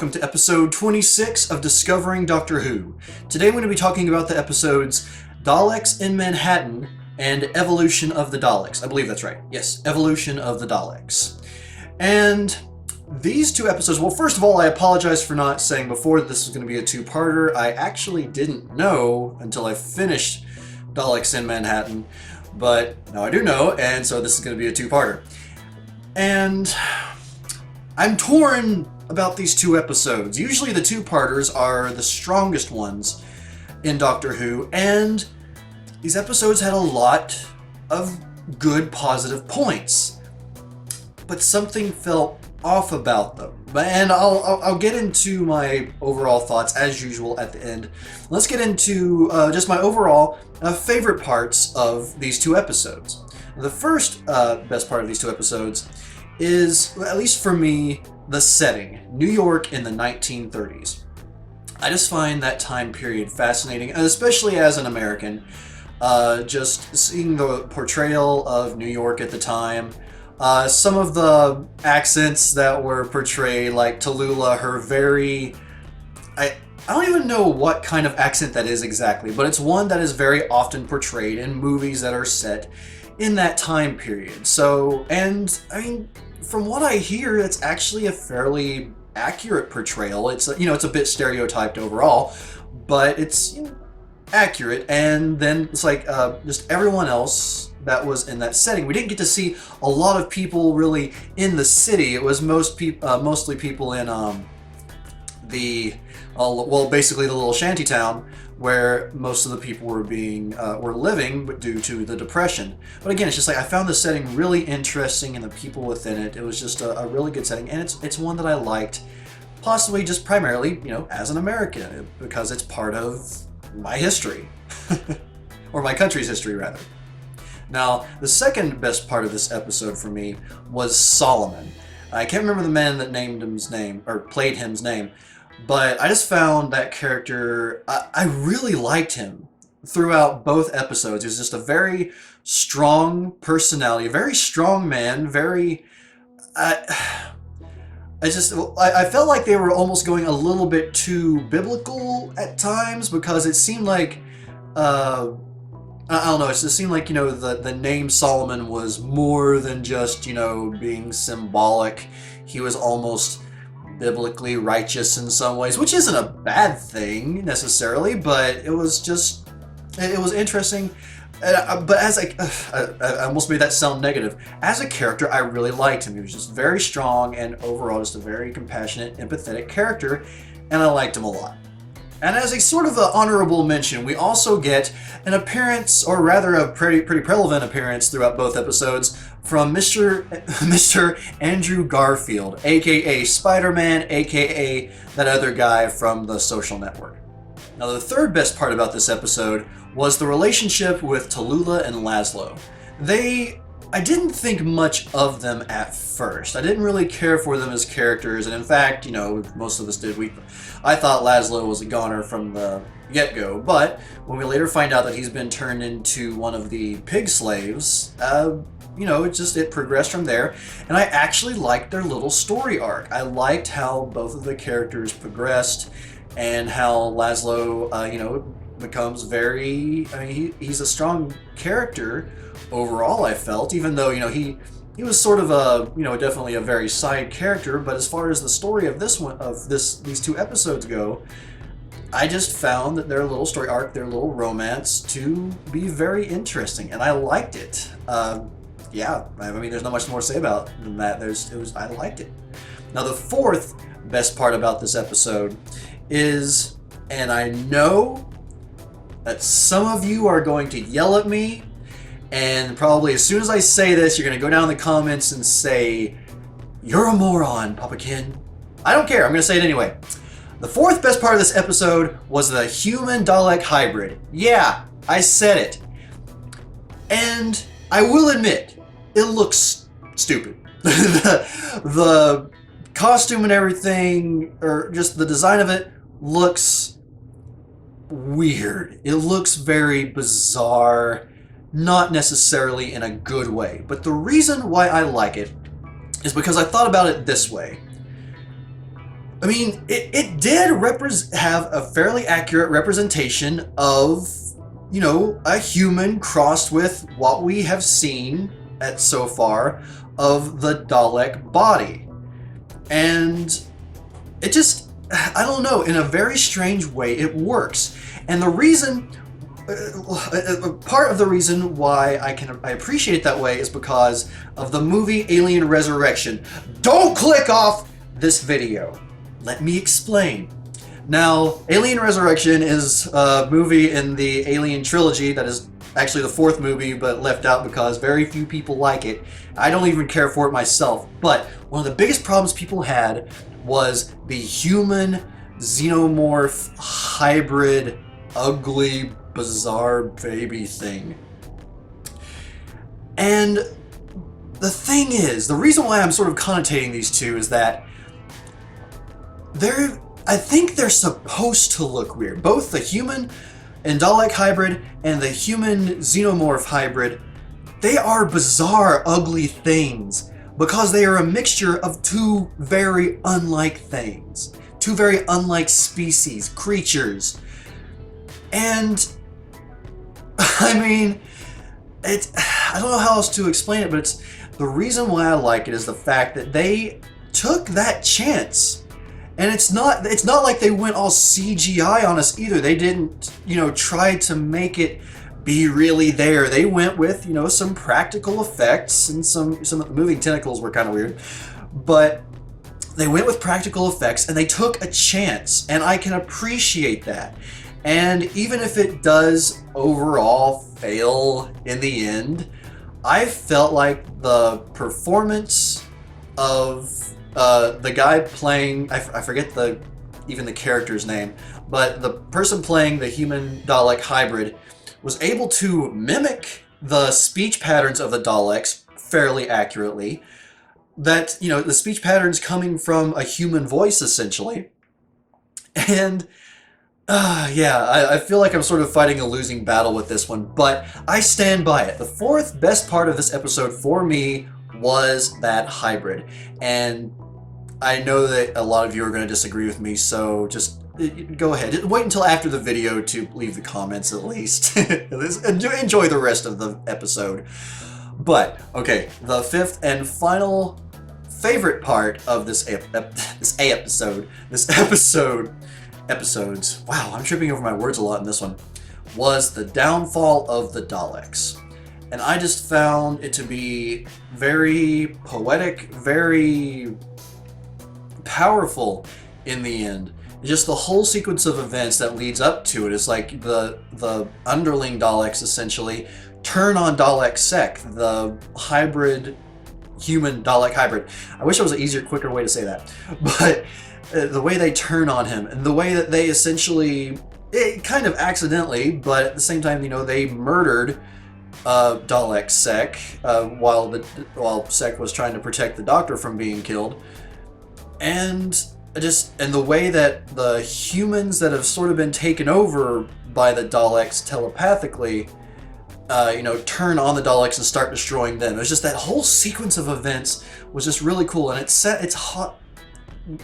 welcome to episode 26 of Discovering Doctor Who. Today I'm going to be talking about the episodes Daleks in Manhattan and Evolution of the Daleks. I believe that's right. Yes, Evolution of the Daleks. And these two episodes, well, first of all, I apologize for not saying before that this was going to be a two-parter. I actually didn't know until I finished Daleks in Manhattan, but now I do know, and so this is going to be a two-parter. And I'm torn about these two episodes. Usually the two-parters are the strongest ones in Doctor Who, and these episodes had a lot of good, positive points. But something felt off about them. And I'll get into my overall thoughts, as usual, at the end. Let's get into just my overall favorite parts of these two episodes. The first best part of these two episodes is, at least for me, the setting. New York in the 1930s. I just find that time period fascinating, especially as an American. Just seeing the portrayal of New York at the time. Some of the accents that were portrayed, like Tallulah, her very... I don't even know what kind of accent that is exactly, but it's one that is very often portrayed in movies that are set in that time period. So, and I mean, from what I hear, it's actually a fairly accurate portrayal. It's, it's a bit stereotyped overall, but it's accurate. And then it's like just everyone else that was in that setting. We didn't get to see a lot of people really in the city. It was mostly people in basically the little shanty town where most of the people were living due to the Depression. But again, it's just like I found the setting really interesting and the people within it. It was just a really good setting, and it's one that I liked, possibly just primarily, as an American, because it's part of my history, or my country's history rather. Now, the second best part of this episode for me was Solomon. I can't remember the man that named him's name, or played him's name, but I just found that character, I really liked him throughout both episodes. He was just a very strong personality, a very strong man, I felt like they were almost going a little bit too biblical at times, because it seemed like, I don't know, it just seemed like, the name Solomon was more than just, being symbolic. He was almost biblically righteous in some ways, which isn't a bad thing necessarily, but it was interesting. But as I almost made that sound negative. As a character, I really liked him. He was just very strong and overall just a very compassionate, empathetic character, and I liked him a lot. And as a sort of an honorable mention, we also get an appearance, or rather a pretty relevant appearance throughout both episodes, from Mr. Andrew Garfield, aka Spider-Man, aka that other guy from The Social Network. Now, the third best part about this episode was the relationship with Tallulah and Laszlo. I didn't think much of them at first. I didn't really care for them as characters, and in fact, most of us did. I thought Laszlo was a goner from the get-go, but when we later find out that he's been turned into one of the pig slaves, it progressed from there, and I actually liked their little story arc. I liked how both of the characters progressed, and how Laszlo, becomes he's a strong character overall, I felt, even though, he was sort of definitely a very side character, but as far as the story of these two episodes go, I just found that their little story arc, their little romance, to be very interesting, and I liked it. There's not much more to say about than that. I liked it. Now, the fourth best part about this episode is, and I know that some of you are going to yell at me, and probably as soon as I say this, you're going to go down in the comments and say, "You're a moron, Papa Ken." I don't care. I'm going to say it anyway. The fourth best part of this episode was the human-Dalek hybrid. Yeah, I said it. And I will admit, it looks stupid. The costume and everything, or just the design of it, looks weird. It looks very bizarre, not necessarily in a good way. But the reason why I like it is because I thought about it this way. I mean, it did have a fairly accurate representation of, you know, a human crossed with what we have seen at so far of the Dalek body. And it just, I don't know, in a very strange way, it works. And the reason, part of the reason why I appreciate it that way is because of the movie Alien Resurrection. Don't click off this video. Let me explain. Now, Alien Resurrection is a movie in the Alien trilogy that is actually the fourth movie, but left out because very few people like it. I don't even care for it myself. But one of the biggest problems people had was the human xenomorph hybrid, ugly, bizarre baby thing. And the thing is, the reason why I'm sort of connotating these two is that I think they're supposed to look weird. Both the human and Dalek hybrid and the human xenomorph hybrid, they are bizarre, ugly things because they are a mixture of two very unlike things. Two very unlike species, creatures. And, I mean, I don't know how else to explain it, but the reason why I like it is the fact that they took that chance. And it's not like they went all CGI on us either. They didn't, you know, try to make it be really there. They went with, you know, some practical effects, and some of the moving tentacles were kind of weird. But they went with practical effects and they took a chance, and I can appreciate that. And even if it does overall fail in the end, I felt like the performance of the guy playing, I forget even the character's name, but the person playing the human Dalek hybrid was able to mimic the speech patterns of the Daleks fairly accurately. That, you know, the speech patterns coming from a human voice essentially. And yeah, I feel like I'm sort of fighting a losing battle with this one, but I stand by it. The fourth best part of this episode for me was that hybrid. And I know that a lot of you are going to disagree with me, so just go ahead. Wait until after the video to leave the comments at least. Enjoy the rest of the episode. But, okay, the fifth and final favorite part of episodes, wow, I'm tripping over my words a lot in this one, was the downfall of the Daleks. And I just found it to be very poetic, very powerful in the end. Just the whole sequence of events that leads up to it is like the underling Daleks essentially turn on Dalek Sec, the hybrid, human Dalek hybrid. I wish there was an easier, quicker way to say that. But the way they turn on him, and the way that they essentially, kind of accidentally, but at the same time, you know, they murdered Dalek Sec while Sec was trying to protect the Doctor from being killed. And the way that the humans that have sort of been taken over by the Daleks telepathically, you know, turn on the Daleks and start destroying them. It was just that whole sequence of events was just really cool, and it's hot.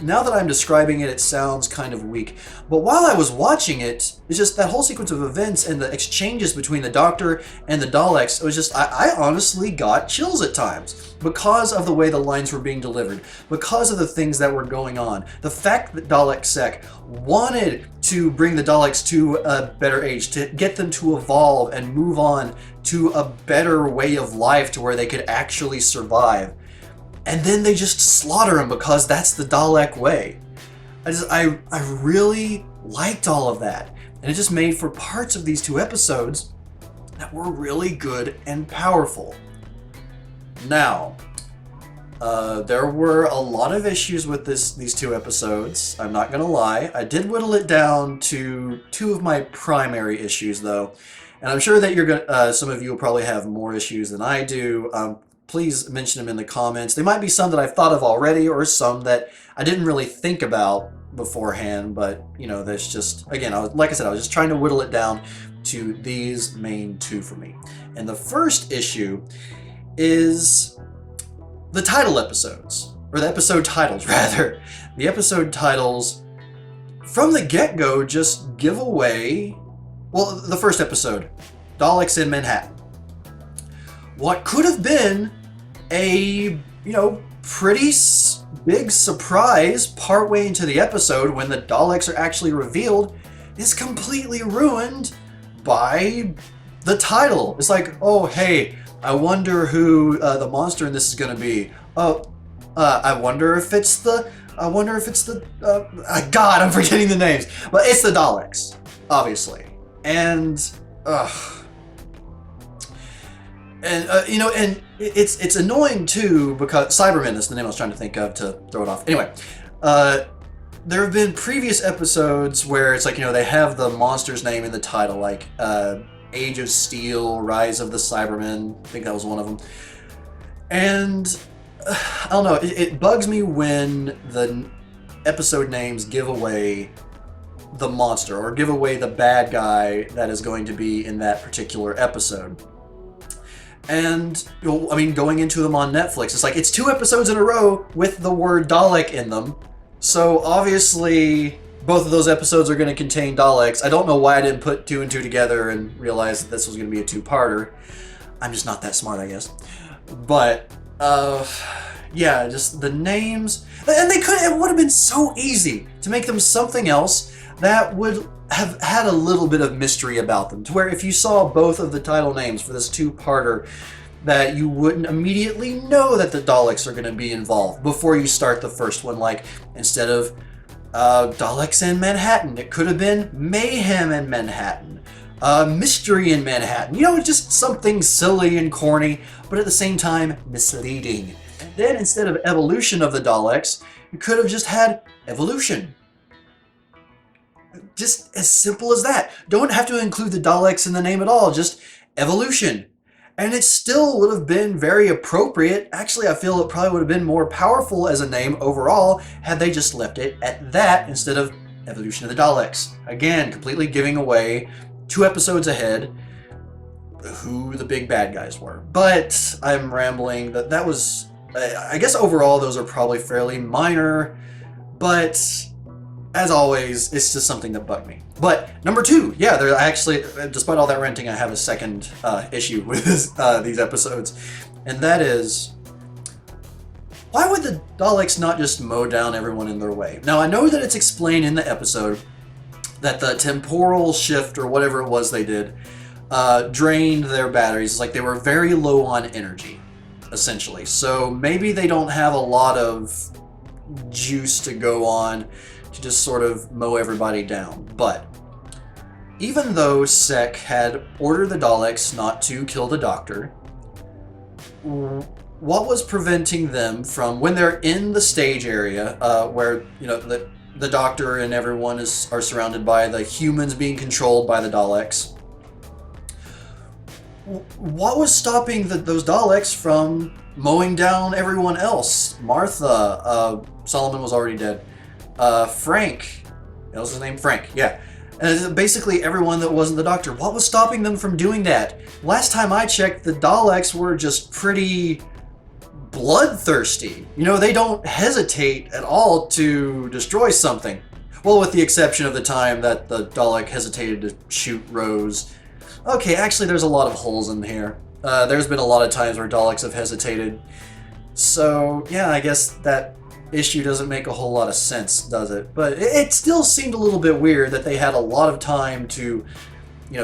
Now that I'm describing it, it sounds kind of weak. But while I was watching it, it's just that whole sequence of events and the exchanges between the Doctor and the Daleks, it was just, I honestly got chills at times because of the way the lines were being delivered, because of the things that were going on. The fact that Dalek Sec wanted to bring the Daleks to a better age, to get them to evolve and move on to a better way of life to where they could actually survive. And then they just slaughter him because that's the Dalek way. I really liked all of that. And it just made for parts of these two episodes that were really good and powerful. Now, there were a lot of issues with these two episodes. I'm not gonna lie. I did whittle it down to two of my primary issues though. And I'm sure that some of you will probably have more issues than I do. Please mention them in the comments. There might be some that I've thought of already, or some that I didn't really think about beforehand, but, you know, that's just, again, like I said, I was just trying to whittle it down to these main two for me. And the first issue is the title episodes, or the episode titles rather, the episode titles from the get-go just give away, well, the first episode, Daleks in Manhattan. What could have been a, pretty big surprise partway into the episode when the Daleks are actually revealed is completely ruined by the title. It's like, oh, hey, I wonder who the monster in this is going to be. I wonder if it's the, God, I'm forgetting the names. But it's the Daleks, obviously. And it's annoying too because Cybermen is the name I was trying to think of to throw it off. Anyway, there have been previous episodes where it's like, they have the monster's name in the title, like Age of Steel, Rise of the Cybermen. I think that was one of them. And I don't know, it bugs me when the episode names give away the monster or give away the bad guy that is going to be in that particular episode. And, going into them on Netflix, it's like, it's 2 episodes in a row with the word Dalek in them. So obviously, both of those episodes are going to contain Daleks. I don't know why I didn't put 2 and 2 together and realize that this was going to be a 2-parter. I'm just not that smart, I guess. But, yeah, just the names. And it would have been so easy to make them something else that would have had a little bit of mystery about them, to where if you saw both of the title names for this 2-parter, that you wouldn't immediately know that the Daleks are going to be involved before you start the first one. Like, instead of Daleks in Manhattan, it could have been Mayhem in Manhattan, Mystery in Manhattan. Just something silly and corny, but at the same time misleading. And then instead of Evolution of the Daleks, you could have just had Evolution. Just as simple as that. Don't have to include the Daleks in the name at all, just Evolution. And it still would have been very appropriate. Actually, I feel it probably would have been more powerful as a name overall had they just left it at that instead of Evolution of the Daleks. Again, completely giving away 2 episodes ahead who the big bad guys were. But I'm rambling. That was, I guess overall those are probably fairly minor, but as always, it's just something that bugged me. But number 2, yeah, there actually, despite all that ranting, I have a second issue with these episodes, and that is, why would the Daleks not just mow down everyone in their way? Now, I know that it's explained in the episode that the temporal shift, or whatever it was they did, drained their batteries. It's like they were very low on energy, essentially. So maybe they don't have a lot of juice to go on to just sort of mow everybody down. But even though Sek had ordered the Daleks not to kill the Doctor, what was preventing them from, when they're in the stage area where the Doctor and everyone are surrounded by the humans being controlled by the Daleks, what was stopping those Daleks from mowing down everyone else? Martha, Solomon was already dead. Frank, that was his name, Frank, yeah. And basically everyone that wasn't the Doctor. What was stopping them from doing that? Last time I checked, the Daleks were just pretty bloodthirsty. They don't hesitate at all to destroy something. Well, with the exception of the time that the Dalek hesitated to shoot Rose. Okay, actually there's a lot of holes in here. There's been a lot of times where Daleks have hesitated. So, yeah, I guess that issue doesn't make a whole lot of sense, does it? But it still seemed a little bit weird that they had a lot of time to,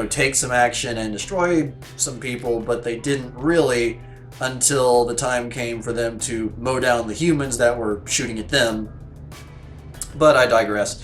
take some action and destroy some people, but they didn't really until the time came for them to mow down the humans that were shooting at them. But I digress.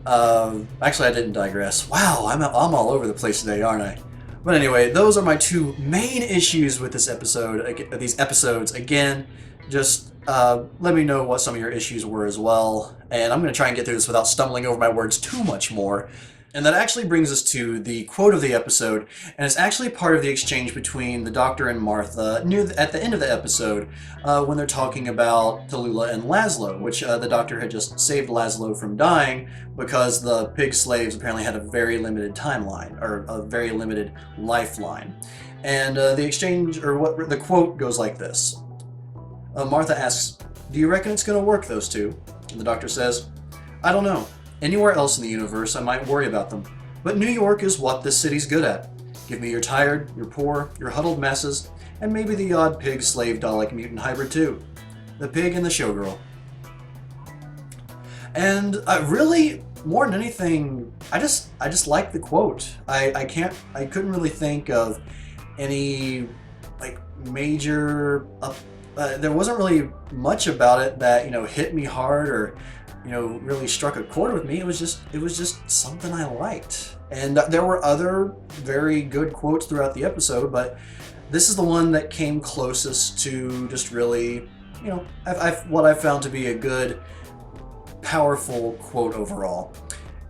Actually, I didn't digress. Wow, I'm all over the place today, aren't I? But anyway, those are my 2 main issues with this episode. These episodes, again, just let me know what some of your issues were as well. And I'm going to try and get through this without stumbling over my words too much more. And that actually brings us to the quote of the episode, and it's actually part of the exchange between the Doctor and Martha at the end of the episode when they're talking about Tallulah and Laszlo, which the Doctor had just saved Laszlo from dying because the pig slaves apparently had a very limited timeline, or a very limited lifeline. And the exchange, or what the quote goes like this. Martha asks, Do you reckon it's going to work, those two? And the Doctor says, I don't know. Anywhere else in the universe, I might worry about them. But New York is what this city's good at. Give me your tired, your poor, your huddled masses, and maybe the odd pig slave Dalek mutant hybrid too. The pig and the showgirl. And really, more than anything, I just like the quote. I couldn't really think of any like major there wasn't really much about it that, hit me hard or, really struck a chord with me. It was just something I liked. And there were other very good quotes throughout the episode, but this is the one that came closest to just really, what I found to be a good, powerful quote overall.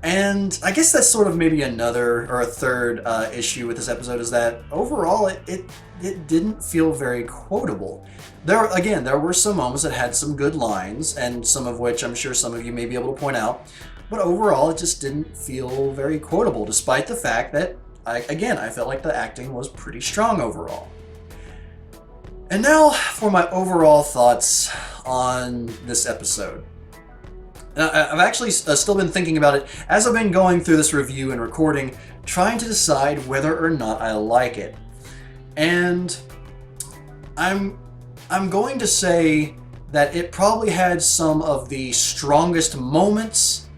And I guess that's sort of maybe another or a third issue with this episode, is that overall it didn't feel very quotable. There were some moments that had some good lines, and some of which I'm sure some of you may be able to point out, but overall it just didn't feel very quotable, despite the fact that, I felt like the acting was pretty strong overall. And now for my overall thoughts on this episode. I've actually still been thinking about it as I've been going through this review and recording, trying to decide whether or not I like it. And I'm going to say that it probably had some of the strongest moments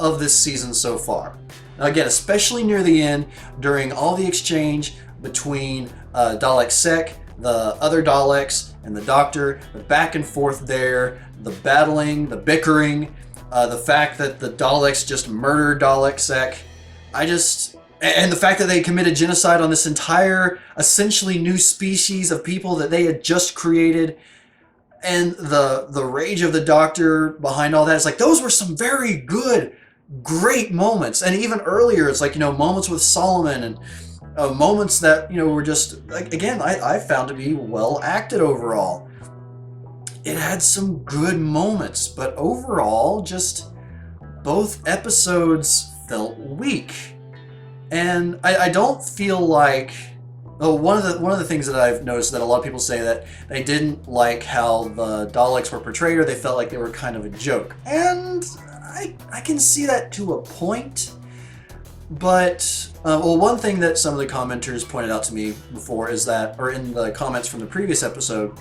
of this season so far. Now again, especially near the end, during all the exchange between Dalek Sec, the other Daleks, and the Doctor, the back and forth there, the battling, the bickering, the fact that the Daleks just murdered Dalek Sec, and the fact that they committed genocide on this entire, essentially new species of people that they had just created, and the rage of the Doctor behind all that. It's like, those were some very good, great moments. And even earlier, it's like, moments with Solomon and moments that, were just, like, again, I found to be well acted overall. It had some good moments, but overall, just both episodes felt weak. And I don't feel like... one of the things that I've noticed that a lot of people say that they didn't like how the Daleks were portrayed, or they felt like they were kind of a joke. And I can see that to a point. But, one thing that some of the commenters pointed out to me before is that, or in the comments from the previous episode,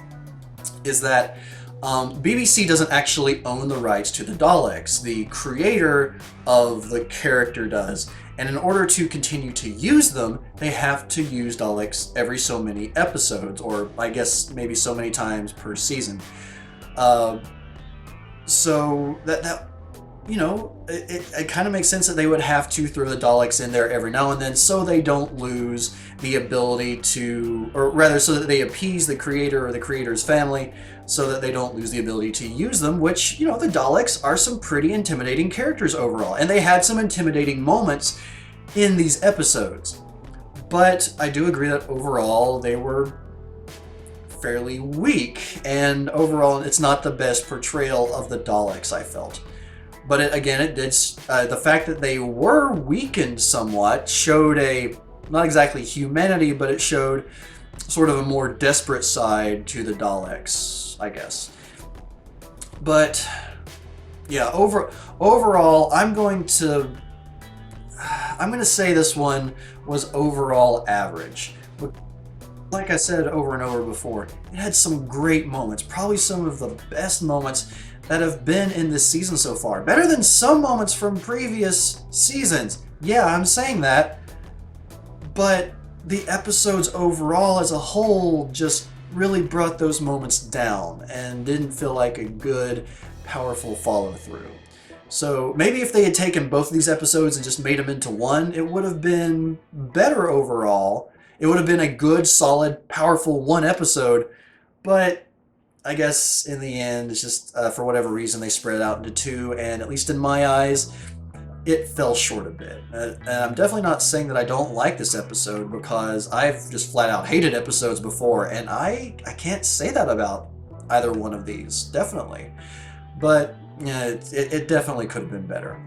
is that BBC doesn't actually own the rights to the Daleks. The creator of the character does. And in order to continue to use them, they have to use Daleks every so many episodes, or I guess maybe so many times per season. So that it kind of makes sense that they would have to throw the Daleks in there every now and then, so they don't lose the ability to, or rather so that they appease the creator or the creator's family, so that they don't lose the ability to use them, which, the Daleks are some pretty intimidating characters overall, and they had some intimidating moments in these episodes. But I do agree that overall they were fairly weak, and overall it's not the best portrayal of the Daleks, I felt. But it did, the fact that they were weakened somewhat showed not exactly humanity, but it showed sort of a more desperate side to the Daleks, I guess. But yeah, overall, I'm going to say this one was overall average. But like I said over and over before, it had some great moments, probably some of the best moments that have been in this season so far. Better than some moments from previous seasons. Yeah, I'm saying that. But the episodes overall as a whole just really brought those moments down and didn't feel like a good, powerful follow-through. So maybe if they had taken both of these episodes and just made them into one, it would have been better overall. It would have been a good, solid, powerful one episode. But I guess in the end, it's just for whatever reason they spread it out into two, and at least in my eyes, it fell short a bit. And I'm definitely not saying that I don't like this episode, because I've just flat out hated episodes before, and I can't say that about either one of these, definitely. But yeah, it definitely could have been better.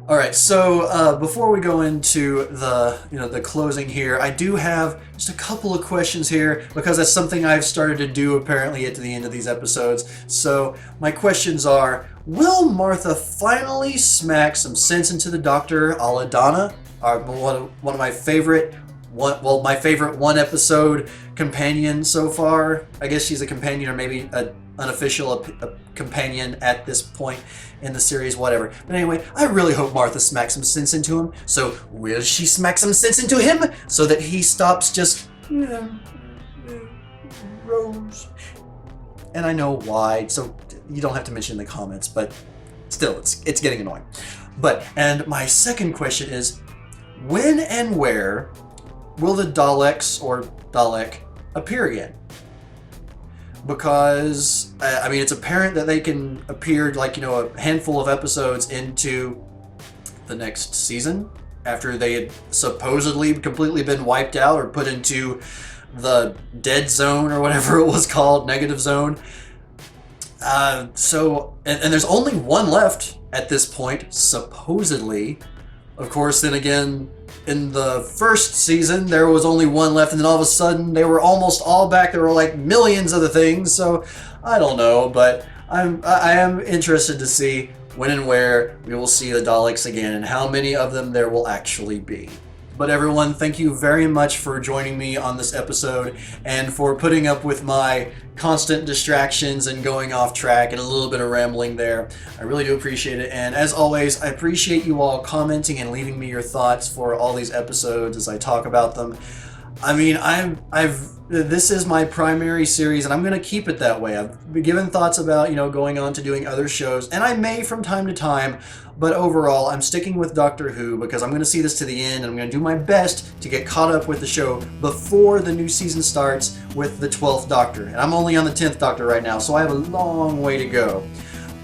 All right, so before we go into the closing here, I do have just a couple of questions here because that's something I've started to do apparently at the end of these episodes. So my questions are: will Martha finally smack some sense into the Doctor, a la Donna? One of my favorite my favorite one episode companion so far. I guess she's a companion, or maybe an unofficial companion at this point in the series, whatever. But anyway, I really hope Martha smacks some sense into him. So will she smack some sense into him so that he stops just Rose? And I know why, so you don't have to mention in the comments, but still, it's getting annoying. And my second question is, when and where will the Daleks or Dalek appear again? Because, I mean, it's apparent that they can appear, like, a handful of episodes into the next season after they had supposedly completely been wiped out or put into the dead zone or whatever it was called, negative zone. And there's only one left at this point, supposedly. Of course, then again, in the first season, there was only one left, and then all of a sudden, they were almost all back. There were like millions of the things, so I don't know, but I am interested to see when and where we will see the Daleks again, and how many of them there will actually be. But everyone, thank you very much for joining me on this episode and for putting up with my constant distractions and going off track and a little bit of rambling there. I really do appreciate it. And as always, I appreciate you all commenting and leaving me your thoughts for all these episodes as I talk about them. I mean, this is my primary series, and I'm going to keep it that way. I've been given thoughts about, going on to doing other shows, and I may from time to time, but overall, I'm sticking with Doctor Who because I'm going to see this to the end, and I'm going to do my best to get caught up with the show before the new season starts with the 12th Doctor. And I'm only on the 10th Doctor right now, so I have a long way to go.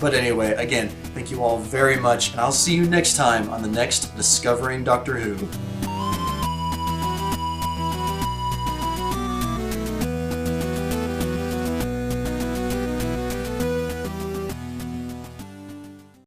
But anyway, again, thank you all very much, and I'll see you next time on the next Discovering Doctor Who.